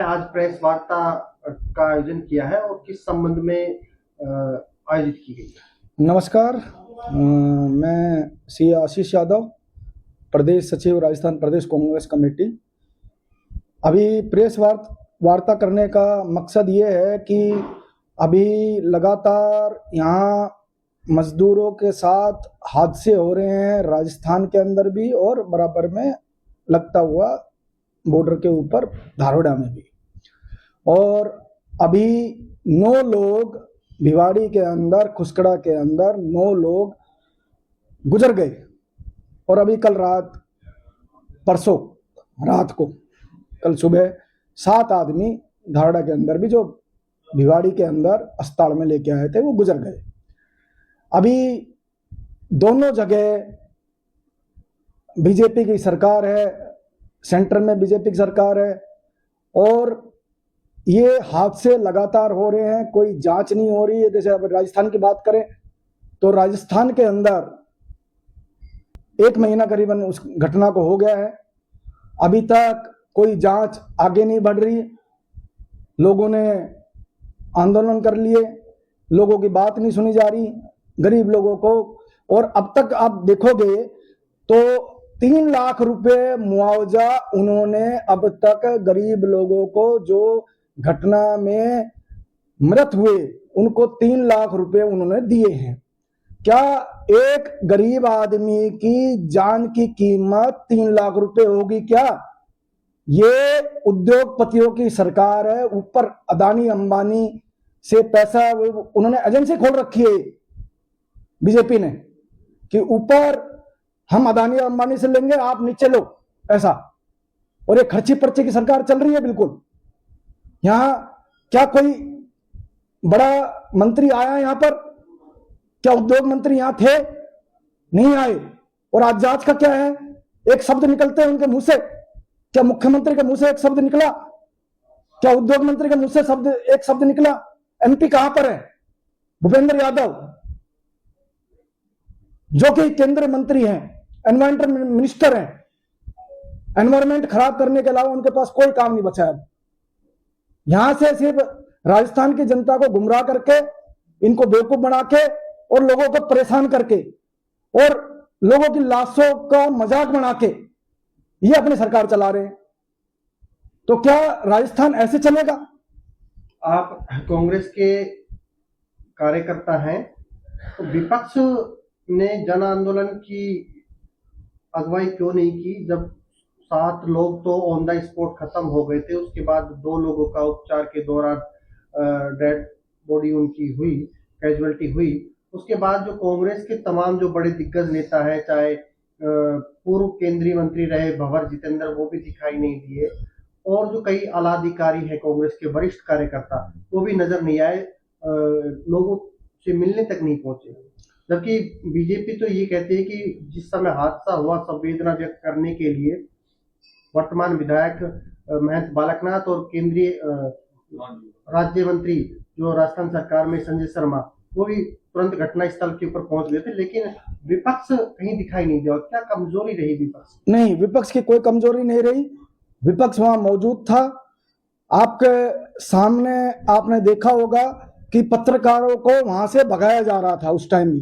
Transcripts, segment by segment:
आज प्रेस वार्ता का आयोजन किया है और किस संबंध में आयोजित की गई? नमस्कार, मैं सी आशीष यादव, प्रदेश सचिव, राजस्थान प्रदेश कांग्रेस कमेटी। अभी प्रेस वार्ता करने का मकसद ये है कि अभी लगातार यहाँ मजदूरों के साथ हादसे हो रहे हैं, राजस्थान के अंदर भी और बराबर में लगता हुआ बॉर्डर के ऊपर धारोड़ा में भी। और अभी 9 लोग भिवाड़ी के अंदर, खुसकड़ा के अंदर 9 लोग गुजर गए। और अभी परसों रात को, कल सुबह 7 आदमी धारड़ा के अंदर भी, जो भिवाड़ी के अंदर अस्पताल में लेके आए थे, वो गुजर गए। अभी दोनों जगह बीजेपी की सरकार है, सेंटर में बीजेपी की सरकार है, और ये हादसे लगातार हो रहे हैं, कोई जांच नहीं हो रही है। जैसे अब राजस्थान की बात करें तो राजस्थान के अंदर 1 महीना करीबन उस घटना को हो गया है, अभी तक कोई जांच आगे नहीं बढ़ रही। लोगों ने आंदोलन कर लिए, लोगों की बात नहीं सुनी जा रही, गरीब लोगों को। और अब तक आप देखोगे तो 3 लाख रुपए मुआवजा उन्होंने अब तक गरीब लोगों को, जो घटना में मृत हुए, उनको 3 लाख रुपए उन्होंने दिए हैं। क्या एक गरीब आदमी की जान की कीमत 3 लाख रुपए होगी क्या? ये उद्योगपतियों की सरकार है, ऊपर अदानी अंबानी से पैसा, उन्होंने एजेंसी खोल रखी है बीजेपी ने कि ऊपर हम अदानी अंबानी से लेंगे, आप नीचे लो, ऐसा। और ये खर्ची पर्ची की सरकार चल रही है बिल्कुल। यहां क्या कोई बड़ा मंत्री आया यहां पर? क्या उद्योग मंत्री यहां थे? नहीं आए। और आज जांच का क्या है? एक शब्द निकलते हैं उनके मुंह से। क्या मुख्यमंत्री के मुंह से एक शब्द निकला? क्या उद्योग मंत्री के मुंह से एक शब्द निकला? एमपी कहां पर है? भूपेंद्र यादव, जो कि केंद्रीय मंत्री हैं, एनवायरमेंट मिनिस्टर हैं, एनवायरमेंट खराब करने के अलावा उनके पास कोई काम नहीं बचा है। यहां से सिर्फ राजस्थान की जनता को गुमराह करके, इनको बेवकूफ बना के और लोगों को परेशान करके और लोगों की लाशों का मजाक बना के ये अपनी सरकार चला रहे हैं। तो क्या राजस्थान ऐसे चलेगा? आप कांग्रेस के कार्यकर्ता हैं, तो विपक्ष ने जन आंदोलन की अगुवाई क्यों नहीं की? जब 7 लोग तो ऑन द स्पॉट खत्म हो गए थे, उसके बाद 2 लोगों का उपचार के दौरान डेड बॉडी उनकी हुई, कैजुअलिटी हुई। उसके बाद जो कांग्रेस के तमाम जो बड़े दिग्गज नेता है, चाहे पूर्व केंद्रीय मंत्री रहे भंवर जितेंद्र, वो भी दिखाई नहीं दिए, और जो कई आला अधिकारी है कांग्रेस के वरिष्ठ कार्यकर्ता, वो भी नजर नहीं आए, लोगों से मिलने तक नहीं पहुंचे। जबकि बीजेपी तो ये कहती है कि जिस समय हादसा हुआ, संवेदना व्यक्त करने के लिए वर्तमान विधायक महंत बालकनाथ और केंद्रीय राज्य मंत्री जो राजस्थान सरकार में संजय शर्मा, वो भी तुरंत घटना स्थल के ऊपर पहुंच गए थे, लेकिन विपक्ष कहीं दिखाई नहीं दिया। क्या कमजोरी रही विपक्ष? नहीं, विपक्ष की कोई कमजोरी नहीं रही, विपक्ष वहां मौजूद था। आपके सामने आपने देखा होगा कि पत्रकारों को वहां से भगाया जा रहा था उस टाइम भी,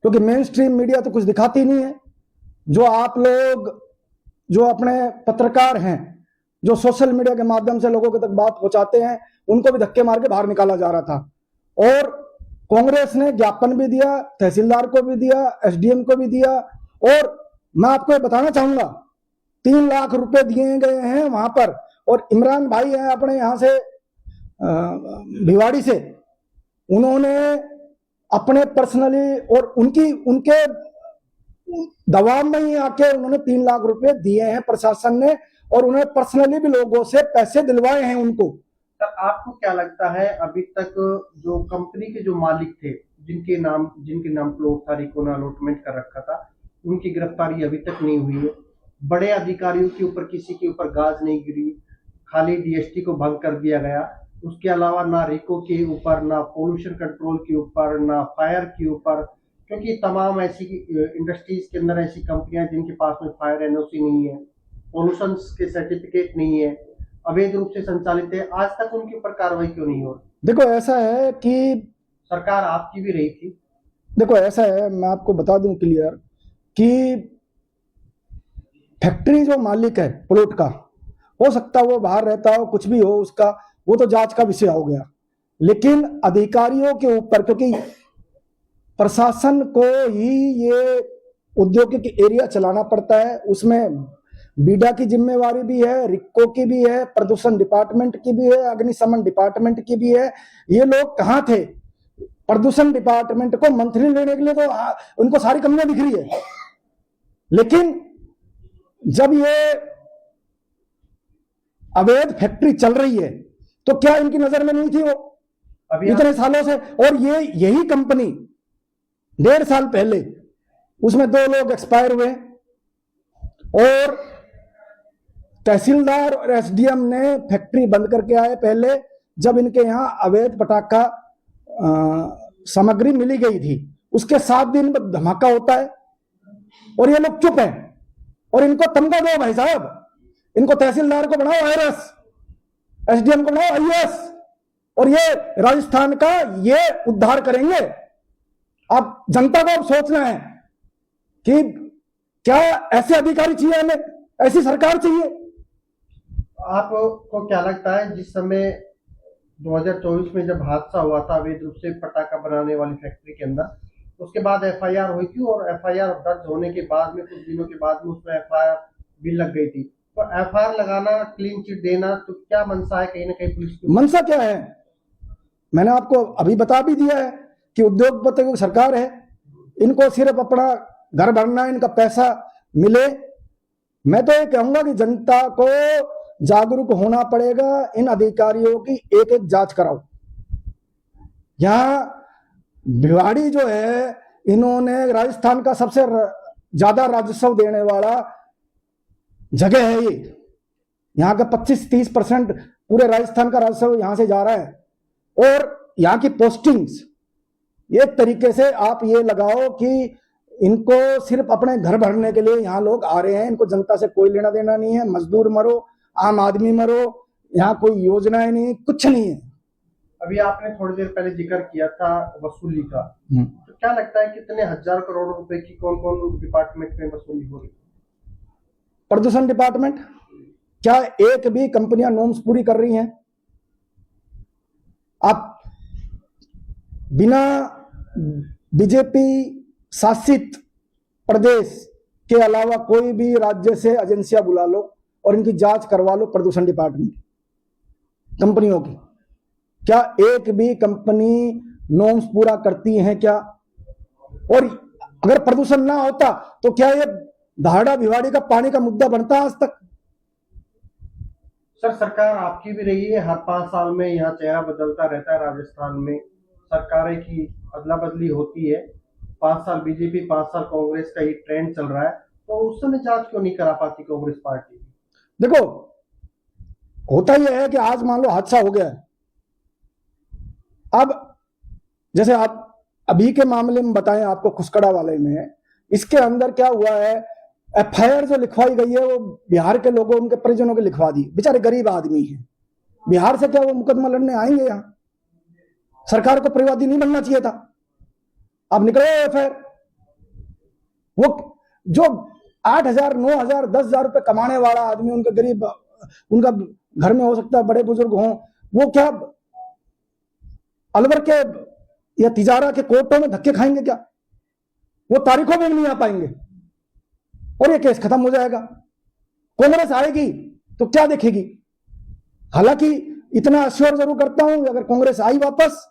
क्योंकि मेन स्ट्रीम मीडिया तो कुछ दिखाती नहीं है। जो आप लोग, जो अपने पत्रकार हैं, जो सोशल मीडिया के माध्यम से लोगों के तक बात पहुंचाते हैं, उनको भी धक्के मार के बाहर निकाला जा रहा था। और कांग्रेस ने ज्ञापन भी दिया, तहसीलदार को भी दिया, एसडीएम को भी दिया। और मैं आपको बताना चाहूंगा, 3 लाख रुपए दिए गए हैं वहां पर। और इमरान भाई हैं अपने यहां से भिवाड़ी से, उन्होंने अपने पर्सनली और उनके दबाव में ही आके उन्होंने 3 लाख रुपए दिए हैं प्रशासन ने, और उन्होंने पर्सनली भी लोगों से पैसे दिलवाए हैं उनको। तो आपको क्या लगता है, अभी तक जो कंपनी के जो मालिक थे, जिनके नाम प्लॉट था, रिकोना अलॉटमेंट कर रखा था, उनकी गिरफ्तारी अभी तक नहीं हुई है? बड़े अधिकारियों के ऊपर किसी के ऊपर गाज नहीं गिरी, खाली डीएसटी को भंग कर दिया गया। उसके अलावा ना रिको के ऊपर, ना पोल्यूशन कंट्रोल के ऊपर, ना फायर के ऊपर, क्योंकि तमाम ऐसी इंडस्ट्रीज के अंदर ऐसी कंपनियां जिनके पास में फायर एनओसी नहीं है, पोल्यूशन के सर्टिफिकेट नहीं है, अवैध रूप से संचालित है, आज तक उनके ऊपर कार्रवाई क्यों नहीं हो रही? देखो ऐसा है कि सरकार आपकी भी रही थी। देखो ऐसा है, मैं आपको बता दूं क्लियर कि फैक्ट्री जो मालिक है प्लॉट का, हो सकता है वो बाहर रहता हो, कुछ भी हो उसका, वो तो जांच का विषय हो गया। लेकिन अधिकारियों के ऊपर, क्योंकि प्रशासन को ही ये औद्योगिक एरिया चलाना पड़ता है, उसमें बीडा की जिम्मेवारी भी है, रिक्को की भी है, प्रदूषण डिपार्टमेंट की भी है, अग्निशमन डिपार्टमेंट की भी है। ये लोग कहाँ थे? प्रदूषण डिपार्टमेंट को मंथली लेने के लिए तो उनको सारी कमियां दिख रही है, लेकिन जब ये अवैध फैक्ट्री चल रही है तो क्या इनकी नजर में नहीं थी वो अभी इतने सालों से? और ये यही कंपनी 1.5 साल पहले उसमें 2 लोग एक्सपायर हुए और तहसीलदार और एसडीएम ने फैक्ट्री बंद करके आए पहले, जब इनके यहां अवैध पटाखा सामग्री मिली गई थी। उसके 7 दिन में धमाका होता है और ये लोग चुप हैं। और इनको तमगा दो भाई साहब, इनको तहसीलदार को बनाओ आईआरएस, एसडीएम को बनाओ आईएएस, और ये राजस्थान का ये उद्धार करेंगे। अब जनता को अब सोचना है कि क्या ऐसे अधिकारी चाहिए हमें, ऐसी सरकार चाहिए? आपको क्या लगता है, जिस समय 2024 में जब हादसा हुआ था अवैध रूप से पटाखा बनाने वाली फैक्ट्री के अंदर, उसके बाद एफआईआर हुई थी और एफआईआर दर्ज होने के बाद में कुछ दिनों के बाद में उसमें एफआईआर भी लग गई थी, तो एफआईआर लगाना, क्लीन चिट देना, तो क्या मंशा है? कहीं ना कहीं पुलिस की मंशा क्या है? मैंने आपको अभी बता भी दिया है कि उद्योगपति की सरकार है, इनको सिर्फ अपना घर भरना, इनका पैसा मिले। मैं तो ये कहूंगा कि जनता को जागरूक होना पड़ेगा, इन अधिकारियों की एक एक जांच कराओ। यहां भिवाड़ी जो है, इन्होंने राजस्थान का सबसे ज्यादा राजस्व देने वाला जगह है ये। यहाँ का 25-30% पूरे राजस्थान का राजस्व यहां से जा रहा है। और यहाँ की पोस्टिंग्स एक तरीके से आप ये लगाओ कि इनको सिर्फ अपने घर भरने के लिए यहाँ लोग आ रहे हैं, इनको जनता से कोई लेना देना नहीं है। मजदूर मरो, आम आदमी मरो, यहाँ कोई योजनाएं नहीं, कुछ नहीं है। अभी आपने थोड़ी देर पहले जिक्र किया था वसूली का, तो क्या लगता है कितने हजार करोड़ रुपए की कौन कौन डिपार्टमेंट में वसूली हो रही है? प्रदूषण डिपार्टमेंट, क्या एक भी कंपनियां नॉर्म्स पूरी कर रही हैं? आप बिना बीजेपी शासित प्रदेश के अलावा कोई भी राज्य से एजेंसियां बुला लो और इनकी जांच करवा लो प्रदूषण डिपार्टमेंट कंपनियों की। क्या एक भी कंपनी नॉर्म्स पूरा करती हैं क्या? और अगर प्रदूषण ना होता तो क्या ये धारड़ा भिवाड़ी का पानी का मुद्दा बनता आज तक? सर, सरकार आपकी भी रही है, हर 5 साल में यहाँ चेहरा बदलता रहता है। राजस्थान में सरकारें की अदला बदली होती है, 5 साल बीजेपी, 5 साल कांग्रेस का ये ट्रेंड चल रहा है, तो उस समय जांच क्यों नहीं करा पाती कांग्रेस पार्टी? देखो, होता यह है कि आज मान लो हादसा हो गया है, अब जैसे आप अभी के मामले में बताएं आपको, खुसकड़ा वाले में, इसके अंदर क्या हुआ है, एफआईआर जो लिखवाई गई है वो बिहार के लोगों, उनके परिजनों के लिखवा दी। बेचारे गरीब आदमी हैं, बिहार से क्या वो मुकदमा लड़ने आएंगे? यहाँ सरकार को परिवादी नहीं बनना चाहिए था। अब निकले एफआईआर, वो जो 8,000, 9,000, 10,000 रुपए कमाने वाला आदमी, उनका गरीब, उनका घर में हो सकता है बड़े बुजुर्ग हों, वो क्या अलवर के या तिजारा के कोर्टों में धक्के खाएंगे क्या? वो तारीखों में नहीं आ पाएंगे और ये केस खत्म हो जाएगा। कांग्रेस आएगी तो क्या देखेगी? हालांकि इतना अश्योर जरूर करता हूं, अगर कांग्रेस आई वापस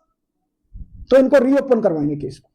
तो इनको रीओपन करवाएंगे केस को।